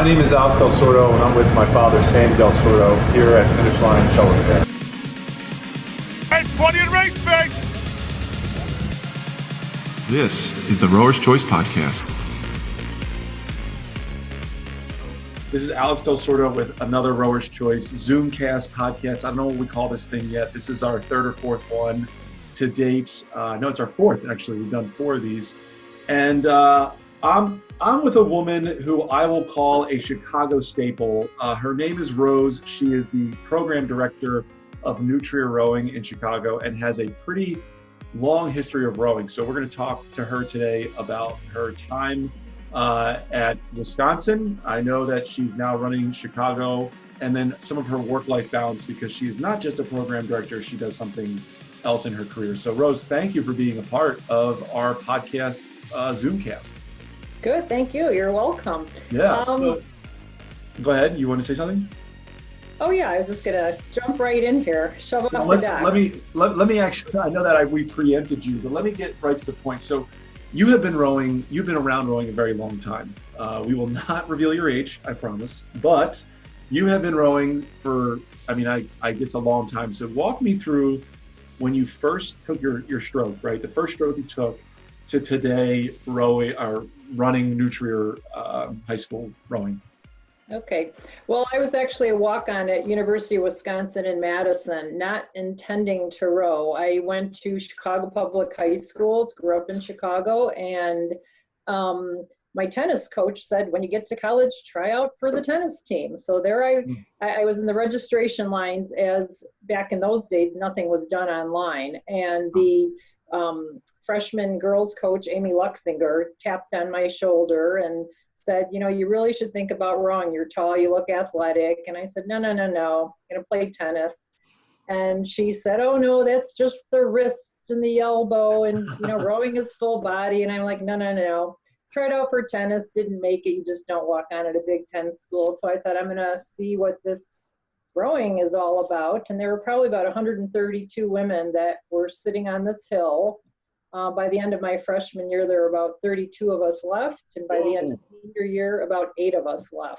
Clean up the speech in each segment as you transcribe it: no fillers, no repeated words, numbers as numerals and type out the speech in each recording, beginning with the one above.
My name is Alex Del Sordo, and I'm with my father, Sam Del Sordo, here at Finish Line Shuttlecast. And 20 and race face! This is the Rower's Choice Podcast. This is Alex Del Sordo with another Rower's Choice Zoomcast podcast. I don't know what we call this thing yet. This is our third or fourth one to date. No, it's our fourth, actually. We've done four of these. And I'm with a woman who I will call a Chicago staple. Her name is Rose. She is the program director of Nutria Rowing in Chicago and has a pretty long history of rowing. So we're going to talk to her today about her time at Wisconsin. I know that she's now running Chicago, and then some of her work-life balance, because she is not just a program director, she does something else in her career. So Rose, thank you for being a part of our podcast, Zoomcast. Good, thank you. You're welcome. Yeah, so go ahead. You want to say something? Oh yeah, I was just gonna jump right in here, shove it off the deck. Let me actually, I know that we preempted you, but let me get right to the point. So you've been around rowing a very long time. We will not reveal your age, I promise, but you have been rowing for, I guess a long time. So walk me through when you first took your stroke, right? The first stroke you took to today rowing or running Nutria high school rowing. Okay. Well, I was actually a walk-on at University of Wisconsin in Madison, not intending to row. I went to Chicago Public High Schools, grew up in Chicago, and my tennis coach said, when you get to college, try out for the tennis team. So there I was in the registration lines, as back in those days, nothing was done online. And the freshman girls coach, Amy Luxinger, tapped on my shoulder and said, you really should think about rowing. You're tall, you look athletic. And I said, no, I'm going to play tennis. And she said, oh no, that's just the wrist and the elbow, and rowing is full body. And I'm like, no. Tried out for tennis, didn't make it. You just don't walk on at a Big Ten school. So I thought, I'm going to see what this rowing is all about. And there were probably about 132 women that were sitting on this hill. By the end of my freshman year, there were about 32 of us left, and by the end of senior year, about 8 of us left.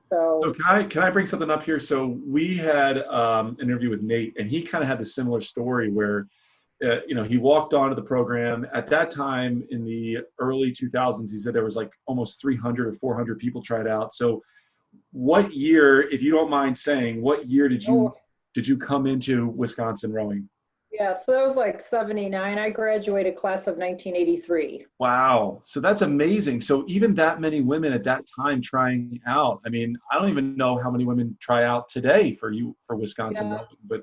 So can I bring something up here? So we had an interview with Nate, and he kind of had a similar story where, he walked onto the program. At that time, in the early 2000s, he said there was like almost 300 or 400 people tried out. So what year, if you don't mind saying, what year did you come into Wisconsin rowing? Yeah, so that was like 79. I graduated class of 1983. Wow. So that's amazing. So even that many women at that time trying out, I don't even know how many women try out today for Wisconsin rowing, but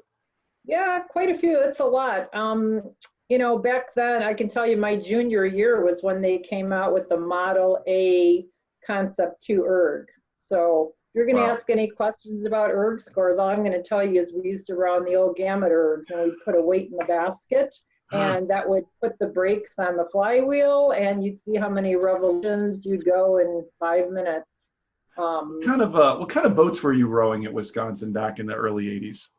yeah, quite a few. It's a lot. Back then, I can tell you my junior year was when they came out with the Model A Concept 2 erg. So if you're going to ask any questions about erg scores, all I'm going to tell you is we used to run the old gamut ergs, and we'd put a weight in the basket, and that would put the brakes on the flywheel, and you'd see how many revolutions you'd go in 5 minutes. What kind of boats were you rowing at Wisconsin back in the early 80s?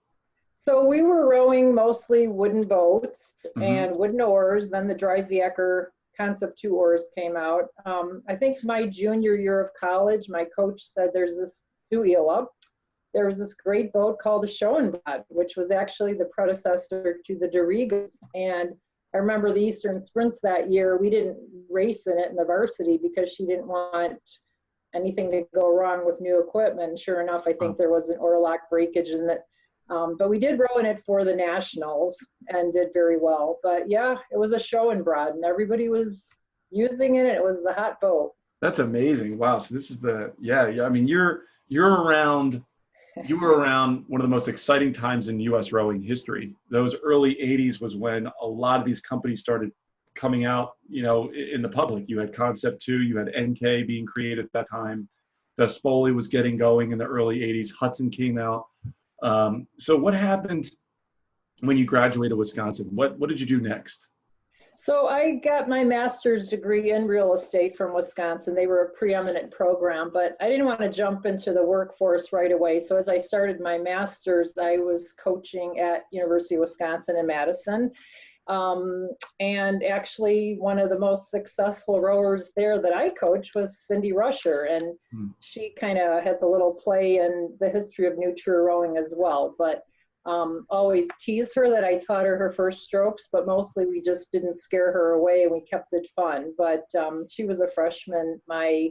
So we were rowing mostly wooden boats and wooden oars. Then the Dreisiaker Concept 2 oars came out. I think my junior year of college, my coach said there's this S2e5. There was this great boat called the Schoenbad, which was actually the predecessor to the Dorigas. And I remember the Eastern Sprints that year, we didn't race in it in the varsity because she didn't want anything to go wrong with new equipment. Sure enough, I think there was an oar lock breakage in it. But we did row in it for the nationals and did very well. But yeah, it was a Schoenbad, and everybody was using it. It was the hot boat. That's amazing. Wow. So this is you were around one of the most exciting times in U.S. rowing history. Those early 80s was when a lot of these companies started coming out, in the public. You had Concept 2, you had NK being created at that time. The Spoli was getting going in the early 80s. Hudson came out. So what happened when you graduated Wisconsin? What did you do next? So I got my master's degree in real estate from Wisconsin. They were a preeminent program, but I didn't want to jump into the workforce right away. So as I started my master's, I was coaching at University of Wisconsin in Madison. And actually, one of the most successful rowers there that I coached was Cindy Rusher, and she kind of has a little play in the history of new true rowing as well. But always tease her that I taught her first strokes, but mostly we just didn't scare her away and we kept it fun. But she was a freshman my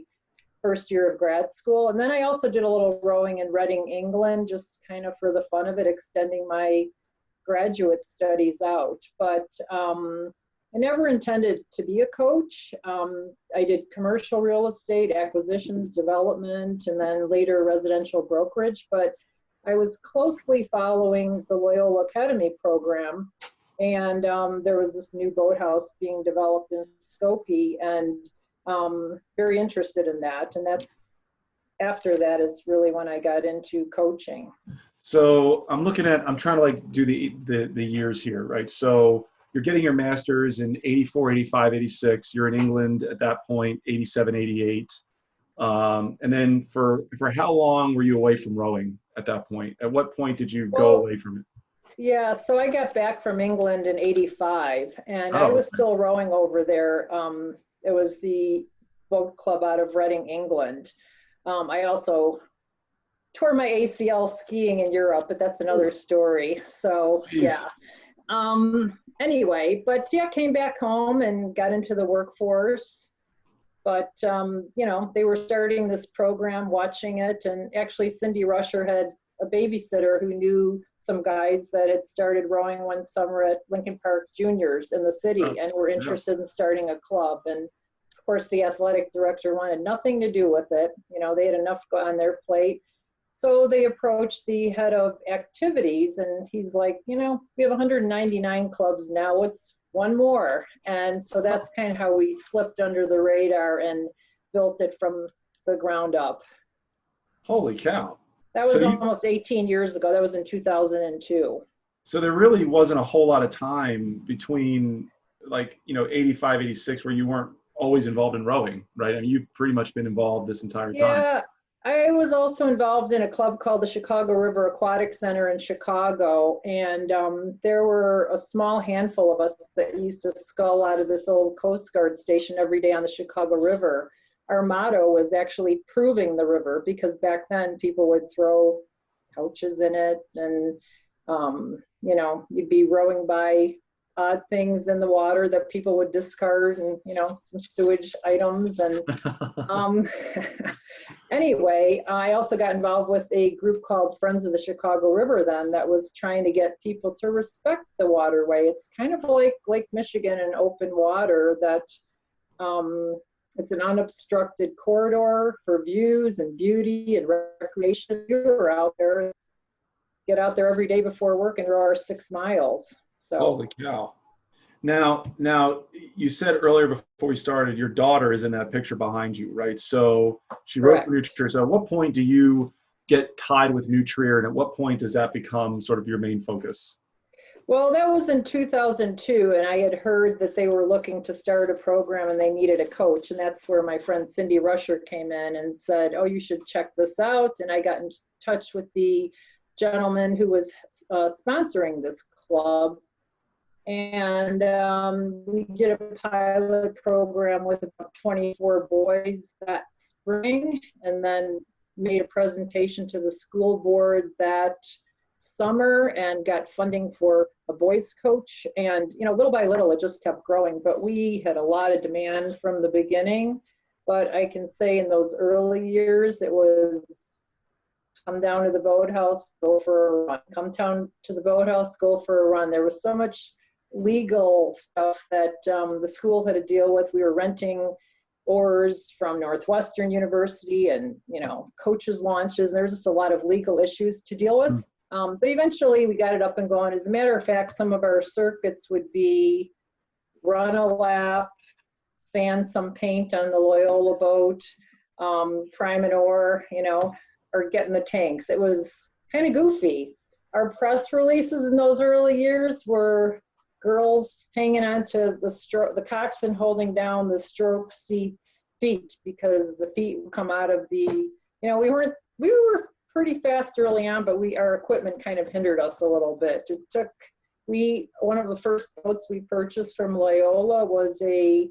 first year of grad school. And then I also did a little rowing in Reading, England, just kind of for the fun of it, extending my graduate studies out. But I never intended to be a coach. I did commercial real estate, acquisitions, development, and then later residential brokerage. But I was closely following the Loyola Academy program, and there was this new boathouse being developed in Skokie, and very interested in that. And that's after that is really when I got into coaching. So I'm trying to like do the years here, right? So you're getting your master's in 84, 85, 86. You're in England at that point, 87, 88. And then for how long were you away from rowing at that point? At what point did you go away from it? Yeah, so I got back from England in 85, and I was still rowing over there. It was the boat club out of Reading, England. I also tore my ACL skiing in Europe, but that's another story. So, yeah. Anyway, but yeah, came back home and got into the workforce. But, they were starting this program, watching it. And actually, Cindy Rusher had a babysitter who knew some guys that had started rowing one summer at Lincoln Park Juniors in the city and were interested in starting a club. And of course, the athletic director wanted nothing to do with it. They had enough on their plate. So they approached the head of activities, and he's like, we have 199 clubs now. What's one more? And so that's kind of how we slipped under the radar and built it from the ground up. Holy cow. That was almost 18 years ago. That was in 2002. So there really wasn't a whole lot of time between 85, 86 where you weren't always involved in rowing, right? I mean, you've pretty much been involved this entire time. Yeah. I was also involved in a club called the Chicago River Aquatic Center in Chicago, and there were a small handful of us that used to scull out of this old Coast Guard station every day on the Chicago River. Our motto was actually proving the river, because back then people would throw couches in it, and you'd be rowing by odd things in the water that people would discard, and some sewage items. And anyway, I also got involved with a group called Friends of the Chicago River then, that was trying to get people to respect the waterway. It's kind of like Lake Michigan and open water, that it's an unobstructed corridor for views and beauty and recreation. You're out there, get out there every day before work and row our 6 miles. So. Holy cow. Now, you said earlier before we started, your daughter is in that picture behind you, right? So she wrote for New Trier. So at what point do you get tied with New Trier, and at what point does that become sort of your main focus? Well, that was in 2002, and I had heard that they were looking to start a program and they needed a coach, and that's where my friend Cindy Rusher came in and said, oh, you should check this out. And I got in touch with the gentleman who was sponsoring this club. And we did a pilot program with about 24 boys that spring, and then made a presentation to the school board that summer and got funding for a boys coach. And, little by little, it just kept growing. But we had a lot of demand from the beginning. But I can say in those early years, it was come down to the boathouse, go for a run. Come down to the boathouse, go for a run. There was so much legal stuff that the school had to deal with. We were renting oars from Northwestern University, and coaches launches. There was just a lot of legal issues to deal with. But eventually we got it up and going. As a matter of fact, some of our circuits would be run a lap, sand some paint on the Loyola boat, prime an oar, or get in the tanks. It was kind of goofy. Our press releases in those early years were girls hanging onto the coxswain holding down the stroke seat's feet, because the feet would come out of the, we were pretty fast early on, but our equipment kind of hindered us a little bit. It took one of the first boats we purchased from Loyola was a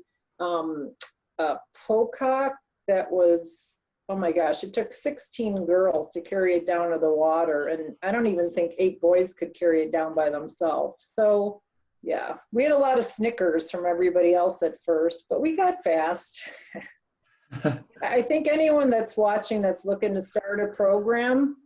Pocock that was, oh my gosh, it took 16 girls to carry it down to the water. And I don't even think 8 boys could carry it down by themselves. So yeah, we had a lot of snickers from everybody else at first, but we got fast. I think anyone that's watching that's looking to start a program,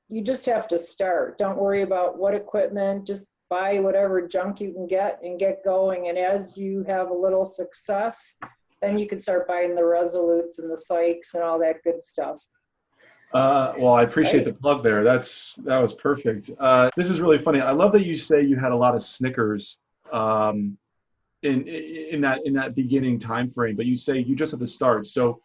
you just have to start. Don't worry about what equipment, just buy whatever junk you can get and get going. And as you have a little success, then you can start buying the Resolutes and the Sykes and all that good stuff. Well, I appreciate the plug there. That was perfect. This is really funny. I love that you say you had a lot of Snickers in that beginning time frame, but you say you just at the start. So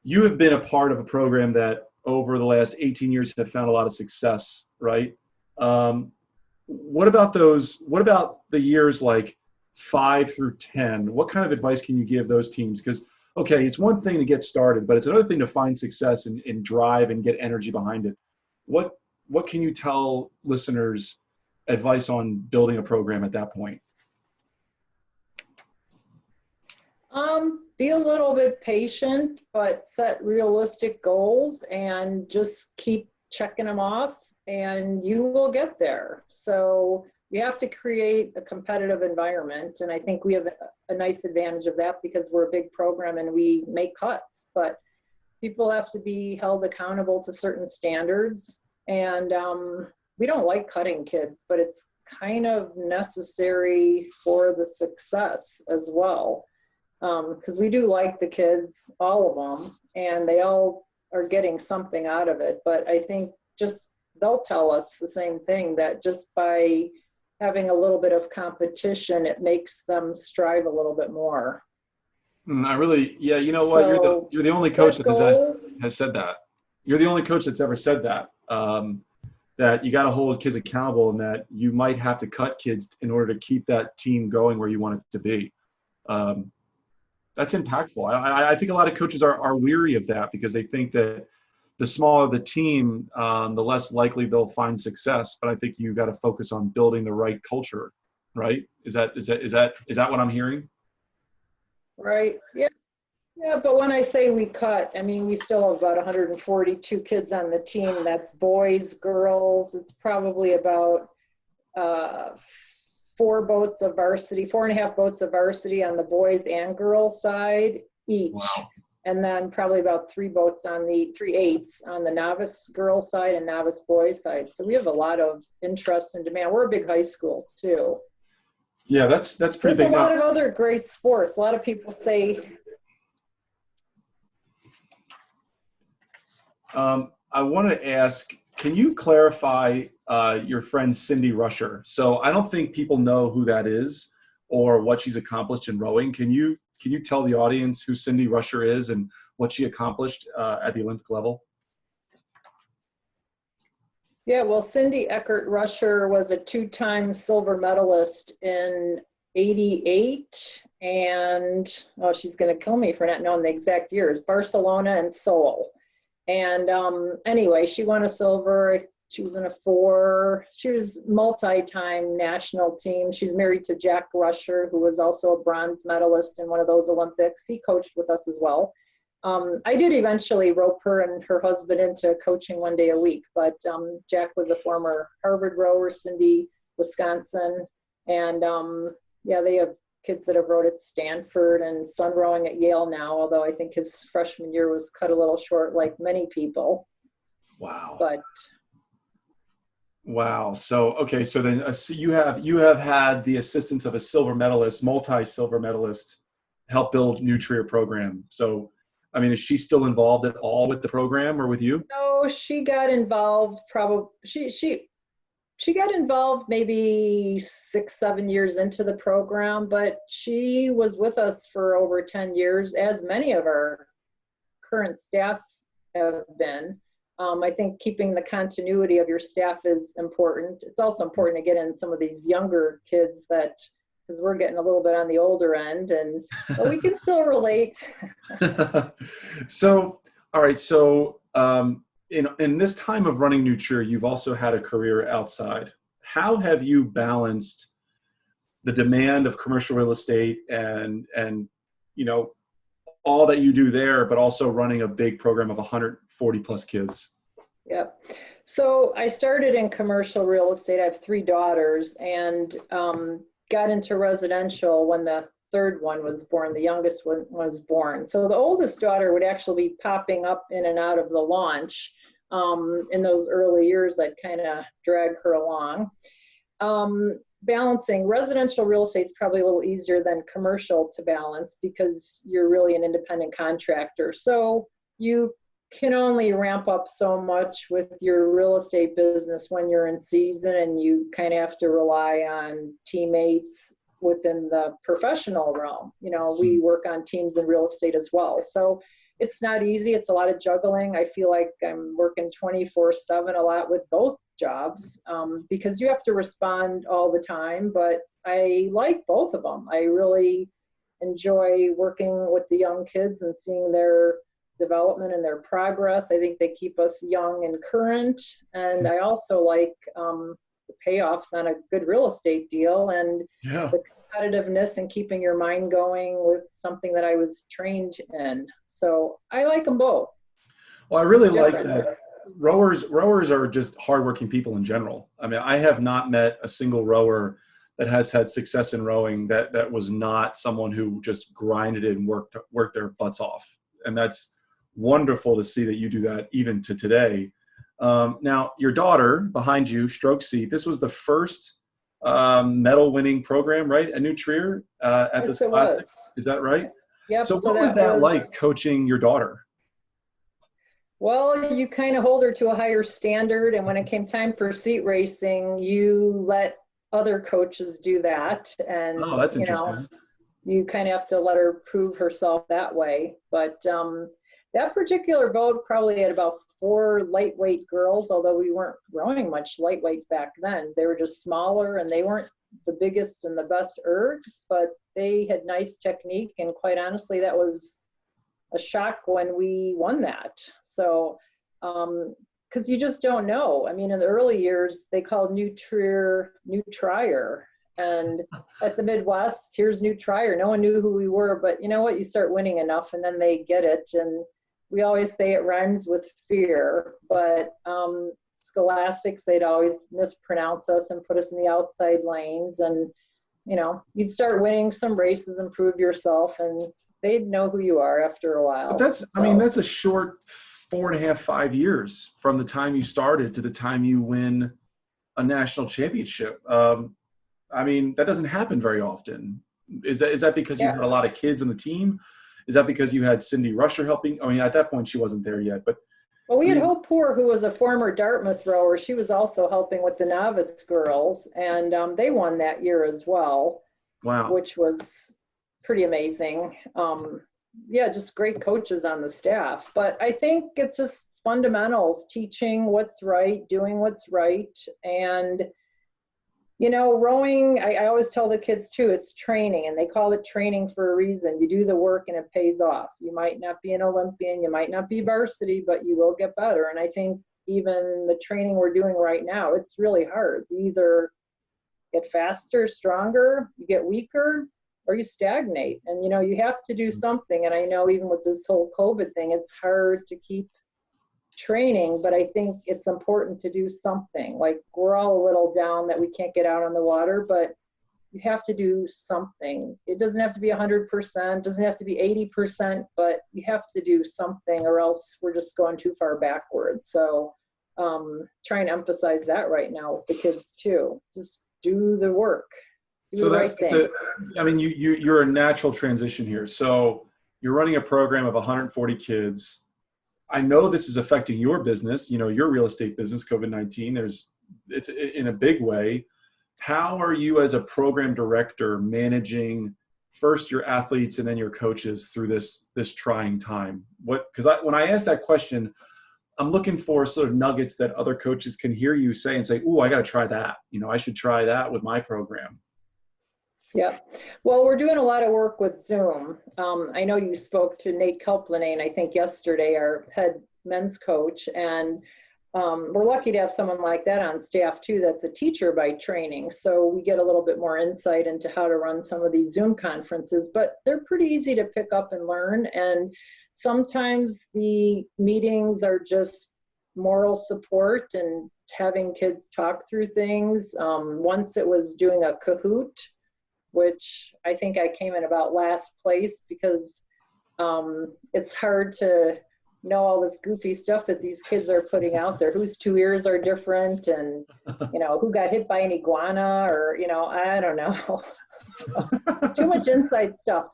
you have been a part of a program that over the last 18 years have found a lot of success, right? What about the years like 5 through 10? What kind of advice can you give those teams? Because okay, it's one thing to get started, but it's another thing to find success and drive and get energy behind it. What can you tell listeners advice on building a program at that point? Be a little bit patient, but set realistic goals and just keep checking them off and you will get there. So you have to create a competitive environment. And I think we have a nice advantage of that because we're a big program and we make cuts, but people have to be held accountable to certain standards. And we don't like cutting kids, but it's kind of necessary for the success as well. Because we do like the kids, all of them, and they all are getting something out of it. But I think they'll tell us the same thing, that just by having a little bit of competition, it makes them strive a little bit more. You know what? So, you're the only coach that has said that. You're the only coach that's ever said that, that you got to hold kids accountable and that you might have to cut kids in order to keep that team going where you want it to be. That's impactful. I think a lot of coaches are weary of that because they think that the smaller the team, the less likely they'll find success. But I think you got to focus on building the right culture, right? Is that what I'm hearing? Right. Yeah. Yeah. But when I say we cut, I mean we still have about 142 kids on the team. That's boys, girls. It's probably about 4 boats of varsity, 4.5 boats of varsity on the boys and girls side each. Wow. And then probably about 3 boats on the 3/8 on the novice girls side and novice boys side. So we have a lot of interest and demand. We're a big high school too. Yeah, that's pretty There's big. a lot of other great sports. A lot of people say. I want to ask, can you clarify your friend Cindy Rusher? So I don't think people know who that is or what she's accomplished in rowing. Can you tell the audience who Cindy Rusher is and what she accomplished at the Olympic level? Yeah, well, Cindy Eckert Rusher was a 2-time silver medalist in '88, and she's going to kill me for not knowing the exact years, Barcelona and Seoul. And anyway, she won a silver. She was in a 4. She was multi-time national team. She's married to Jack Rusher, who was also a bronze medalist in one of those Olympics. He coached with us as well. I did eventually rope her and her husband into coaching 1 day a week, but Jack was a former Harvard rower, Cindy, Wisconsin. And they have kids that have rowed at Stanford and son rowing at Yale now, although I think his freshman year was cut a little short like many people. Wow. But wow. So, okay. So then you have had the assistance of a silver medalist, multi-silver medalist, help build New Trier program. So, I mean, is she still involved at all with the program or with you? No, she got involved she got involved maybe 6-7 years into the program, but she was with us for over 10 years, as many of our current staff have been. I think keeping the continuity of your staff is important. It's also important to get in some of these younger kids because we're getting a little bit on the older end, but we can still relate. So, all right. So, in this time of running New Trier, you've also had a career outside. how have you balanced the demand of commercial real estate and all that you do there, but also running a big program of 140 plus kids? Yep. So I started in commercial real estate. I have 3 daughters, and got into residential when the third one was born. The youngest one was born. So the oldest daughter would actually be popping up in and out of the launch. In those early years, I'd kind of drag her along. Balancing residential real estate is probably a little easier than commercial to balance because you're really an independent contractor. So you can only ramp up so much with your real estate business when you're in season, and you kind of have to rely on teammates within the professional realm. We work on teams in real estate as well. So it's not easy. It's a lot of juggling. I feel like I'm working 24/7 a lot with both jobs because you have to respond all the time, but I like both of them. I really enjoy working with the young kids and seeing their development and their progress. I think they keep us young and current. And I also like the payoffs on a good real estate deal and the competitiveness and keeping your mind going with something that I was trained in. So I like them both. Well, I really like that. Rowers are just hardworking people in general. I mean, I have not met a single rower that has had success in rowing that was not someone who just grinded it and worked their butts off. And that's wonderful to see that you do that even to today. Now, your daughter behind you, stroke seat, this was the first medal winning program, right? A new Trier at the Scholastic. Is that right? Yep. So what was that like coaching your daughter? Well, you kind of hold her to a higher standard. And when it came time for seat racing, you let other coaches do that. And, that's interesting. You kind of have to let her prove herself that way. But that particular boat probably had about 4 lightweight girls, although we weren't rowing much lightweight back then. They were just smaller, and they weren't the biggest and the best ergs, but they had nice technique. And quite honestly, that was a shock when we won that. So, because you just don't know. I mean, in the early years, they called New Trier New Trier. And at the Midwest, here's New Trier. No one knew who we were, but you know what? You start winning enough and then they get it. And we always say it rhymes with fear, but Scholastics, they'd always mispronounce us and put us in the outside lanes. And, you'd start winning some races and prove yourself, and they'd know who you are after a while. But that's a short 4.5, 5 years from the time you started to the time you win a national championship. That doesn't happen very often. Is that because you had a lot of kids on the team? Is that because you had Cindy Rusher helping? I mean, at that point she wasn't there yet, but. Well, we had Hope Poor, who was a former Dartmouth rower. She was also helping with the novice girls, and they won that year as well. Wow. Which was pretty amazing. Just great coaches on the staff. But I think it's just fundamentals, teaching what's right, doing what's right. And, rowing, I always tell the kids too, it's training, and they call it training for a reason. You do the work and it pays off. You might not be an Olympian, you might not be varsity, but you will get better. And I think even the training we're doing right now, it's really hard. You either get faster, stronger, you get weaker, or you stagnate. And, you have to do something. And I know even with this whole COVID thing, it's hard to keep training, but I think it's important to do something. Like, we're all a little down that we can't get out on the water, but you have to do something. It doesn't have to be 100%, doesn't have to be 80%, but you have to do something, or else we're just going too far backwards. So trying to emphasize that right now with the kids too. Just do the work. So that's you're a natural transition here. So you're running a program of 140 kids. I know this is affecting your business, your real estate business, COVID-19. It's in a big way. How are you as a program director managing first your athletes and then your coaches through this trying time? Because when I ask that question, I'm looking for sort of nuggets that other coaches can hear you say and say, "Ooh, I got to try that. I should try that with my program." Yeah. Well, we're doing a lot of work with Zoom. I know you spoke to Nate Kelplanane, I think yesterday, our head men's coach, and we're lucky to have someone like that on staff too that's a teacher by training, so we get a little bit more insight into how to run some of these Zoom conferences, but they're pretty easy to pick up and learn. And sometimes the meetings are just moral support and having kids talk through things. Once it was doing a Kahoot, which I think I came in about last place because it's hard to know all this goofy stuff that these kids are putting out there, whose two ears are different, and who got hit by an iguana, or I don't know. Too much inside stuff.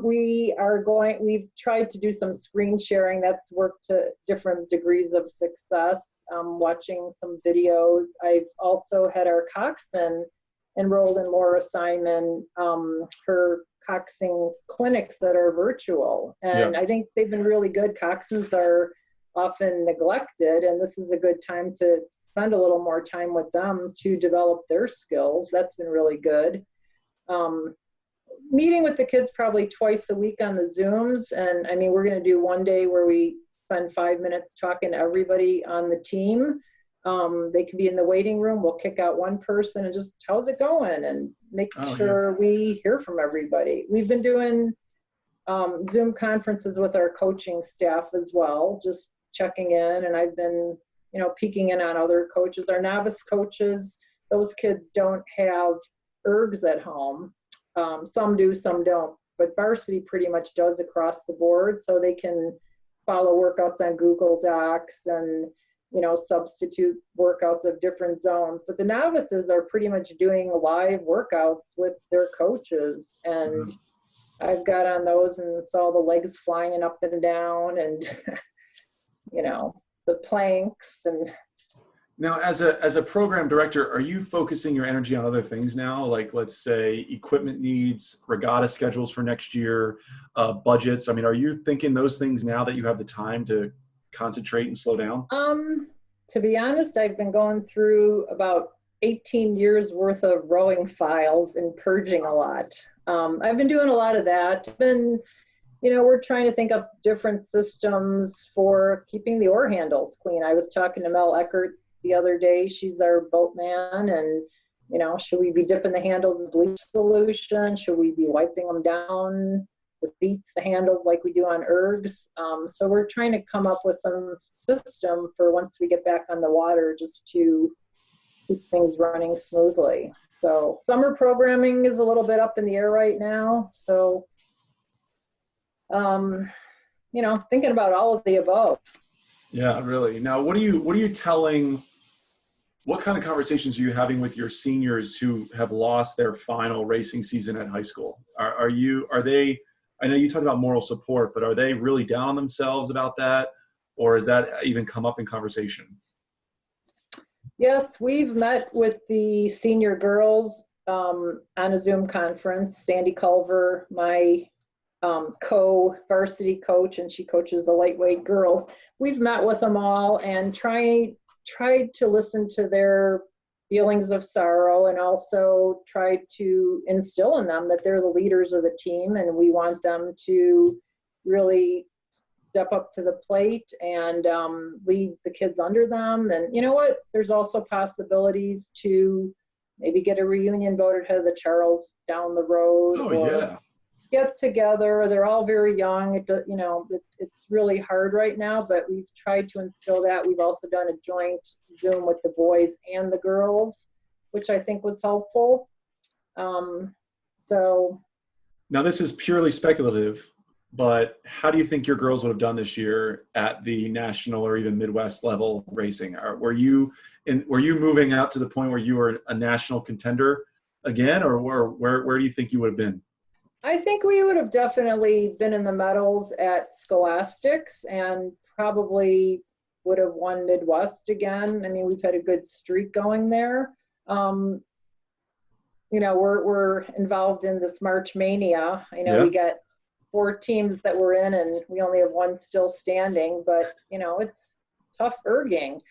We've tried to do some screen sharing. That's worked to different degrees of success. Watching some videos. I've also had our coxswain enrolled in Laura Simon, her coxing clinics that are virtual. And I think they've been really good. Coxswains are often neglected, and this is a good time to spend a little more time with them to develop their skills. That's been really good. Meeting with the kids probably twice a week on the Zooms. And I mean, we're going to do one day where we spend 5 minutes talking to everybody on the team. They can be in the waiting room. We'll kick out one person and just, how's it going? And make sure we hear from everybody. We've been doing Zoom conferences with our coaching staff as well, just checking in. And I've been, peeking in on other coaches. Our novice coaches, those kids don't have ergs at home. Some do, some don't. But varsity pretty much does across the board, so they can follow workouts on Google Docs and substitute workouts of different zones. But the novices are pretty much doing live workouts with their coaches. And I've got on those and saw the legs flying up and down and, the planks. And now, as a program director, are you focusing your energy on other things now? Like, let's say, equipment needs, regatta schedules for next year, budgets. I mean, are you thinking those things now that you have the time to concentrate and slow down? To be honest, I've been going through about 18 years worth of rowing files and purging a lot. I've been doing a lot of that. We're trying to think up different systems for keeping the oar handles clean. I was talking to Mel Eckert the other day. She's our boatman, and should we be dipping the handles in bleach solution? Should we be wiping them down, the seats, the handles, like we do on ergs? So we're trying to come up with some system for once we get back on the water, just to keep things running smoothly. So summer programming is a little bit up in the air right now. So, thinking about all of the above. Yeah, really. Now, what are you telling? What kind of conversations are you having with your seniors who have lost their final racing season at high school? Are they? I know you talked about moral support, but are they really down on themselves about that, or has that even come up in conversation? Yes, we've met with the senior girls on a Zoom conference. Sandy Culver, my co-varsity coach, and she coaches the lightweight girls. We've met with them all and tried to listen to their feelings of sorrow, and also tried to instill in them that they're the leaders of the team, and we want them to really step up to the plate and lead the kids under them. And you know what? There's also possibilities to maybe get a reunion boat at Head of the Charles down the road. Get together. They're all very young. It's really hard right now, but we've tried to instill that. We've also done a joint Zoom with the boys and the girls, which I think was helpful. So now this is purely speculative, but how do you think your girls would have done this year at the national or even Midwest level racing? Were you moving out to the point where you were a national contender again, or where do you think you would have been? I think we would have definitely been in the medals at Scholastics and probably would have won Midwest again. I mean, we've had a good streak going there. We're involved in this March Mania. I know we got 4 teams that we're in, and we only have 1 still standing, but it's tough erging.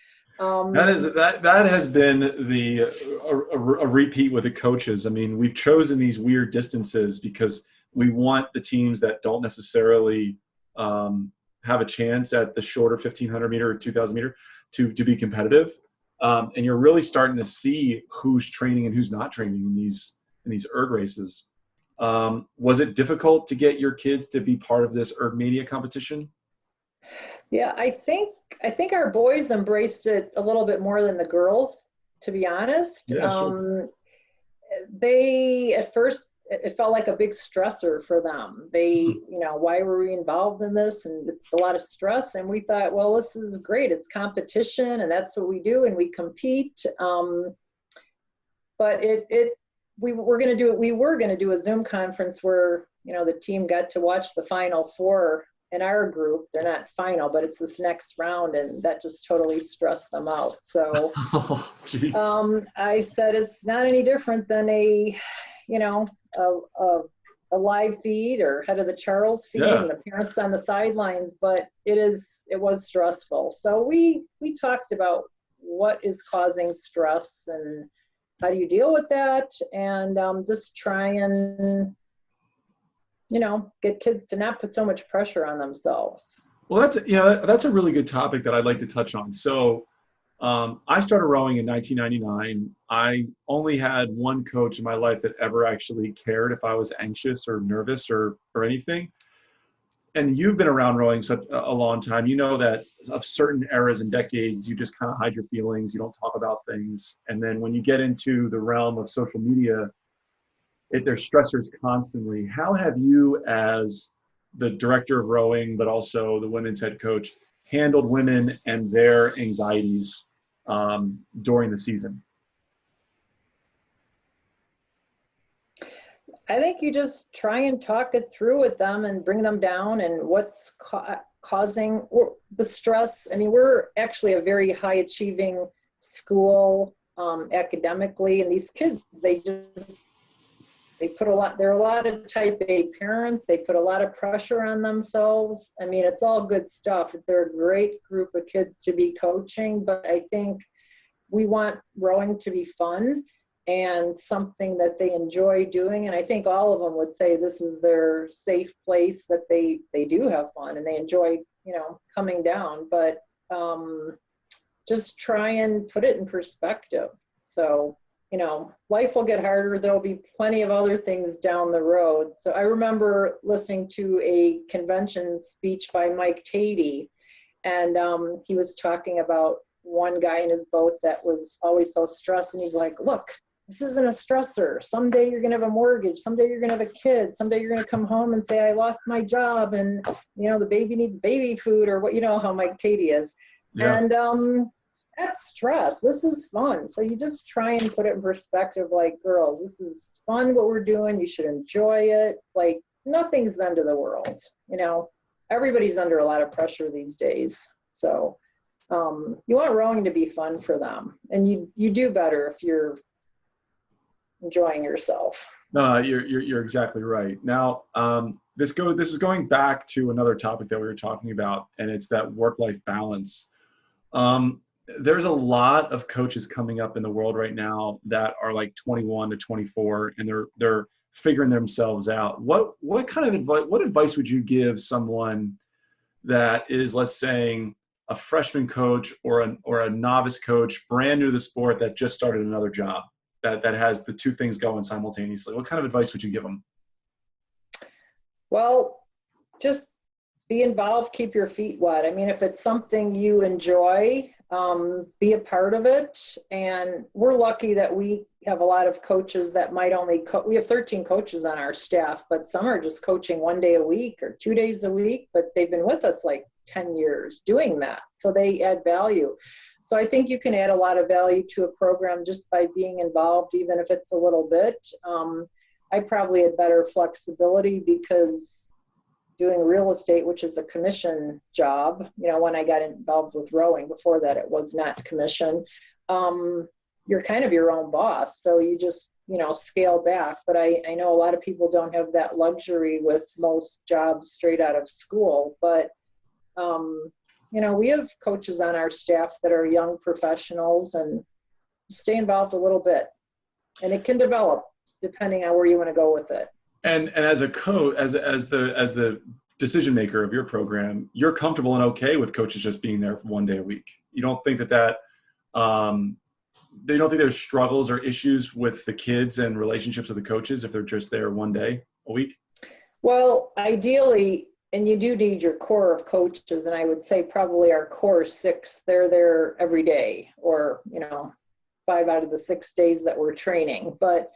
That has been a repeat with the coaches. I mean, we've chosen these weird distances because we want the teams that don't necessarily have a chance at the shorter 1,500 meter or 2,000 meter to be competitive. And you're really starting to see who's training and who's not training in these erg races. Was it difficult to get your kids to be part of this erg mania competition? Yeah, I think our boys embraced it a little bit more than the girls, to be honest. Yeah, sure. They, at first, it felt like a big stressor for them. They, why were we involved in this? And it's a lot of stress. And we thought, well, this is great. It's competition, and that's what we do, and we compete. But we were going to do a Zoom conference where, the team got to watch the Final Four in our group. They're not final, but it's this next round, and that just totally stressed them out. So Oh, geez. I said, it's not any different than a live feed or head of the Charles feed, and the parents on the sidelines, but it was stressful. So we talked about what is causing stress and how do you deal with that, and just try and get kids to not put so much pressure on themselves. Well, that's a really good topic that I'd like to touch on. So I started rowing in 1999. I only had one coach in my life that ever actually cared if I was anxious or nervous or anything. And you've been around rowing such a long time. You know that of certain eras and decades, you just kind of hide your feelings. You don't talk about things. And then when you get into the realm of social media, there's stressors constantly. How have you, as the director of rowing, but also the women's head coach, handled women and their anxieties during the season? I think you just try and talk it through with them and bring them down and what's causing the stress. I mean, we're actually a very high achieving school academically, and these kids, they're a lot of type A parents. They put a lot of pressure on themselves. I mean, it's all good stuff. They're a great group of kids to be coaching, but I think we want rowing to be fun and something that they enjoy doing. And I think all of them would say this is their safe place, that they do have fun and they enjoy, coming down, but just try and put it in perspective. So, life will get harder. There'll be plenty of other things down the road. So I remember listening to a convention speech by Mike Tatey, and he was talking about one guy in his boat that was always so stressed. And he's like, look, this isn't a stressor. Someday you're going to have a mortgage. Someday you're going to have a kid. Someday you're going to come home and say, I lost my job, and, the baby needs baby food, or what, how Mike Tatey is. Yeah. And that's stress. This is fun. So you just try and put it in perspective, like, girls, this is fun what we're doing. You should enjoy it. Like, nothing's the end of the world. Everybody's under a lot of pressure these days. So you want rowing to be fun for them. And you do better if you're enjoying yourself. No, you're exactly right. Now, this is going back to another topic that we were talking about, and it's that work-life balance. There's a lot of coaches coming up in the world right now that are like 21 to 24, and they're figuring themselves out. What advice would you give someone that is, let's say, a freshman coach or a novice coach, brand new to the sport, that just started another job, that has the two things going simultaneously? What kind of advice would you give them? Well, just be involved, keep your feet wet. I mean, if it's something you enjoy, be a part of it. And we're lucky that we have a lot of coaches that might only we have 13 coaches on our staff, but some are just coaching 1 day a week or 2 days a week, but they've been with us like 10 years doing that. So they add value. So I think you can add a lot of value to a program just by being involved, even if it's a little bit. I probably had better flexibility because doing real estate, which is a commission job, when I got involved with rowing, before that it was not commission, you're kind of your own boss. So you just, scale back. But I know a lot of people don't have that luxury with most jobs straight out of school. But, we have coaches on our staff that are young professionals, and stay involved a little bit. And it can develop depending on where you want to go with it. And as a coach, as the decision maker of your program, you're comfortable and okay with coaches just being there for 1 day a week. You don't think they don't think there's struggles or issues with the kids and relationships with the coaches if they're just there 1 day a week? Well, ideally, and you do need your core of coaches, and I would say probably our core 6, they're there every day, or, 5 out of the 6 days that we're training. But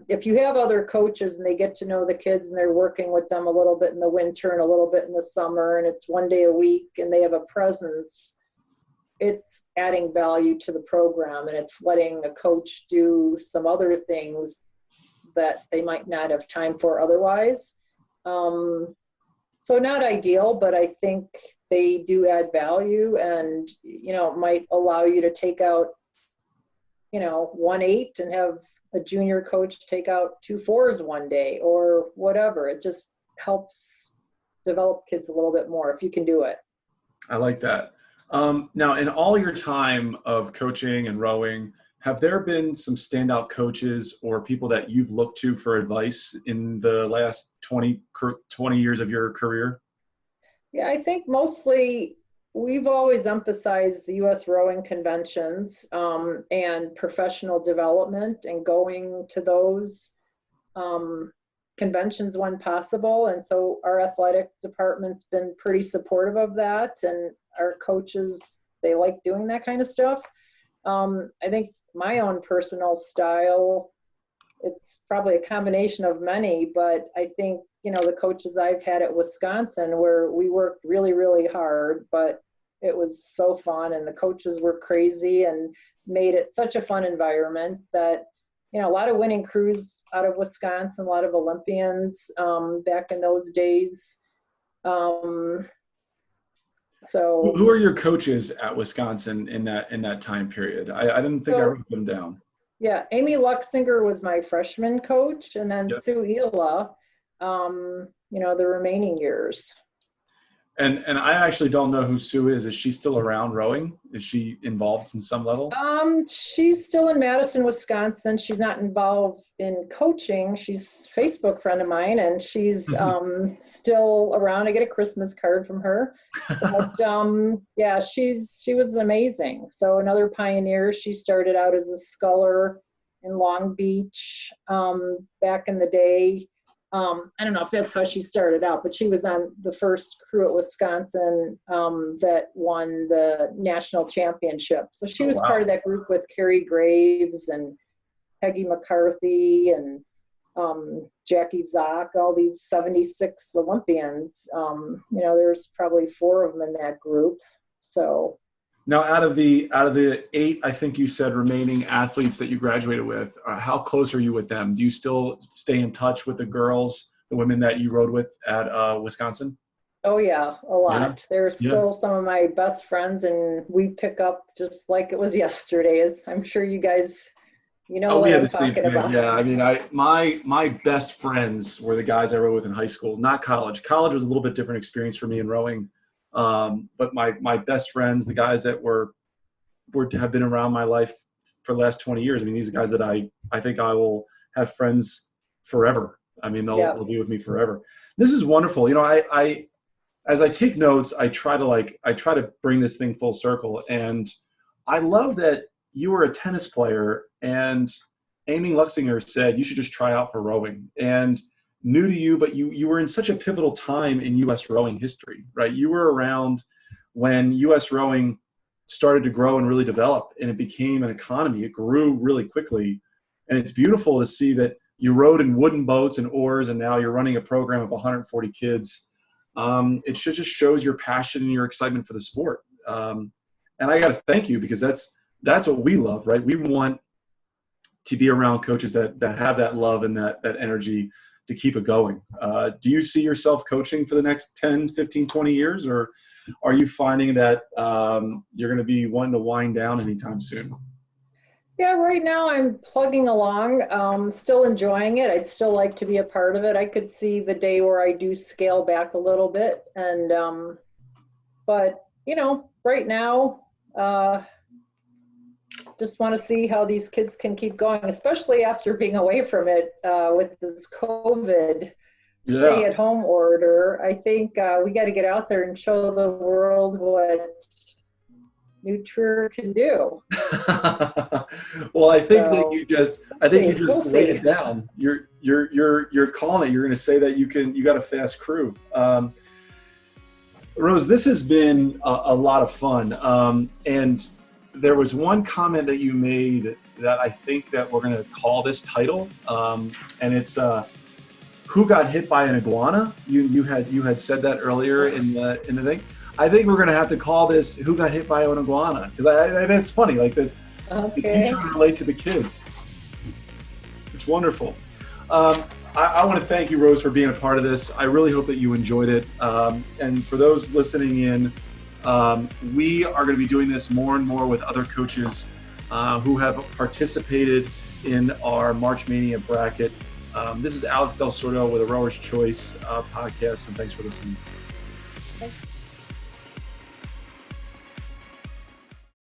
if you have other coaches and they get to know the kids and they're working with them a little bit in the winter and a little bit in the summer, and it's 1 day a week and they have a presence, it's adding value to the program, and it's letting a coach do some other things that they might not have time for otherwise. So not ideal, but I think they do add value, and, might allow you to take out, 1-8 and have a junior coach take out 2 4s 1 day or whatever. It just helps develop kids a little bit more if you can do it. I like that. Now, in all your time of coaching and rowing, have there been some standout coaches or people that you've looked to for advice in the last 20 years of your career? Yeah, I think mostly we've always emphasized the U.S. rowing conventions and professional development and going to those conventions when possible. And so our athletic department's been pretty supportive of that. And our coaches, they like doing that kind of stuff. I think my own personal style, it's probably a combination of many, but I think, the coaches I've had at Wisconsin, where we worked really, really hard, but it was so fun, and the coaches were crazy and made it such a fun environment that, a lot of winning crews out of Wisconsin, a lot of Olympians back in those days. So who are your coaches at Wisconsin in that time period? I didn't think I wrote them down. Yeah, Amy Luxinger was my freshman coach, and then Yep. S2e5, the remaining years. And I actually don't know who Sue is. Is she still around rowing? Is she involved in some level? She's still in Madison, Wisconsin. She's not involved in coaching. She's a Facebook friend of mine, and she's still around. I get a Christmas card from her. But yeah, she was amazing. So another pioneer. She started out as a sculler in Long Beach back in the day. I don't know if that's how she started out, but she was on the first crew at Wisconsin that won the national championship. So she was part of that group with Carrie Graves and Peggy McCarthy and Jackie Zock, all these 76 Olympians. There's probably 4 of them in that group. So now, out of the 8, I think you said, remaining athletes that you graduated with, how close are you with them? Do you still stay in touch with the girls, the women that you rowed with at Wisconsin? Oh yeah, a lot. Yeah. They're still some of my best friends, and we pick up just like it was yesterday. As I'm sure you guys, what I'm talking about. Yeah, I mean, my best friends were the guys I rowed with in high school, not college. College was a little bit different experience for me in rowing. But my best friends, the guys that have been around my life for the last 20 years. I mean, these are guys that I think I will have friends forever. I mean, they'll be with me forever. This is wonderful. I as I take notes, I try to bring this thing full circle. And I love that you were a tennis player, and Amy Luxinger said you should just try out for rowing. And new to you, but you were in such a pivotal time in U.S. rowing history, right? You were around when U.S. rowing started to grow and really develop, and it became an economy. It grew really quickly, and it's beautiful to see that you rowed in wooden boats and oars, and now you're running a program of 140 kids. It just shows your passion and your excitement for the sport. And I got to thank you, because that's what we love, right? We want to be around coaches that have that love and that energy to keep it going. Do you see yourself coaching for the next 10, 15, 20 years, or are you finding that you're going to be wanting to wind down anytime soon? Yeah, right now I'm plugging along, still enjoying it. I'd still like to be a part of it. I could see the day where I do scale back a little bit, and but right now, just want to see how these kids can keep going, especially after being away from it with this COVID. stay-at-home order. I think we got to get out there and show the world what New Trier can do. Well, I think that So, you just laid see. it down. You're calling it. You're going to say that you got a fast crew. Rose, this has been a lot of fun. And there was one comment that you made that I think that we're going to call this title. And it's who got hit by an iguana? You had said that earlier in the thing. I think we're going to have to call this "Who Got Hit by an Iguana" because it's funny, like this. Okay. The teacher can relate to the kids. It's wonderful. I want to thank you, Rose, for being a part of this. I really hope that you enjoyed it. And for those listening in, we are going to be doing this more and more with other coaches who have participated in our March Mania bracket. This is Alex Del Sordo with a Rower's Choice podcast, and thanks for listening. Okay.